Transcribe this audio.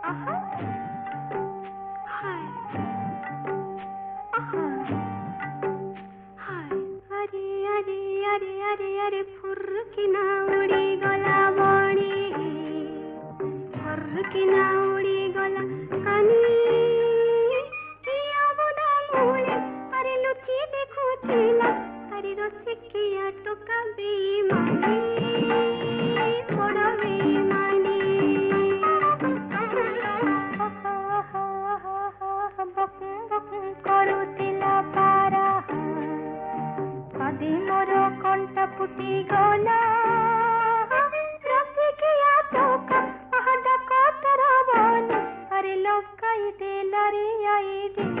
आहा हाय आहा हाय अरे अरे अरे अरे अरे फुर्रकिना उड़ी गला बणी फुर्रकिना उड़ी गला कानी किया बुदा मूले अरे लुची देखुथिला अरे रसिकिया टोका बेईमानी बड़ा बेईमानी କରୁଥିଲା ପାରା କଦି ମୋର କଣ୍ଟା ଫୁଟି ଗଲା ରସିକିଆ ଟୋକା ଆହା ଡାକ ତୋର ବନି ଆରେ ଲଗାଇ ଦେଲା ରେ ଆଇ